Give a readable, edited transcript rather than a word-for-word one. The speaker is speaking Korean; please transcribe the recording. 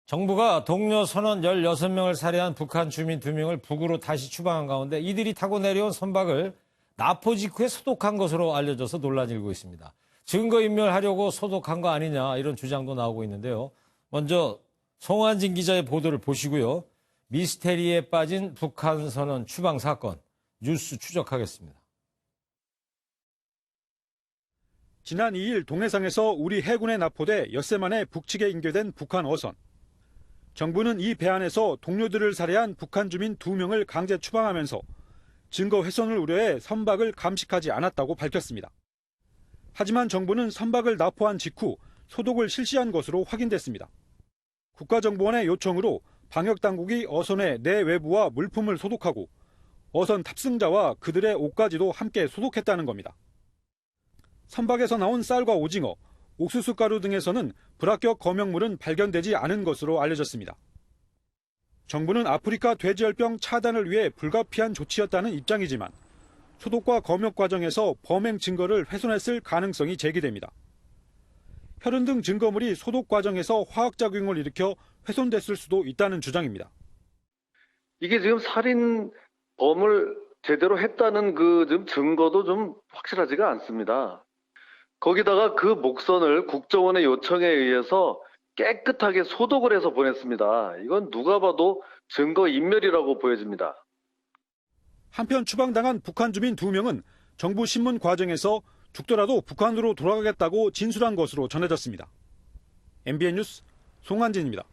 정부가 동료 선원 16명을 살해한 북한 주민 2명을 북으로 다시 추방한 가운데 이들이 타고 내려온 선박을 납포 직후에 소독한 것으로 알려져서 논란이 일고 있습니다. 증거인멸하려고 소독한 거 아니냐 이런 주장도 나오고 있는데요. 먼저 송한진 기자의 보도를 보시고요. 미스테리에 빠진 북한 선원 추방 사건 뉴스 추적하겠습니다. 지난 2일 동해상에서 우리 해군에 납포돼 엿새 만에 북측에 인계된 북한 어선. 정부는 이 배 안에서 동료들을 살해한 북한 주민 2명을 강제 추방하면서 증거 훼손을 우려해 선박을 감식하지 않았다고 밝혔습니다. 하지만 정부는 선박을 납포한 직후 소독을 실시한 것으로 확인됐습니다. 국가정보원의 요청으로 방역당국이 어선의 내외부와 물품을 소독하고 어선 탑승자와 그들의 옷까지도 함께 소독했다는 겁니다. 선박에서 나온 쌀과 오징어, 옥수수 가루 등에서는 불합격 검역물은 발견되지 않은 것으로 알려졌습니다. 정부는 아프리카 돼지열병 차단을 위해 불가피한 조치였다는 입장이지만 소독과 검역 과정에서 범행 증거를 훼손했을 가능성이 제기됩니다. 혈흔 등 증거물이 소독 과정에서 화학작용을 일으켜 훼손됐을 수도 있다는 주장입니다. 이게 지금 살인범을 제대로 했다는 좀 증거도 좀 확실하지가 않습니다. 거기다가 그 목선을 국정원의 요청에 의해서 깨끗하게 소독을 해서 보냈습니다. 이건 누가 봐도 증거인멸이라고 보여집니다. 한편 추방당한 북한 주민 2명은 정부 신문 과정에서 죽더라도 북한으로 돌아가겠다고 진술한 것으로 전해졌습니다. MBN 뉴스 송한진입니다.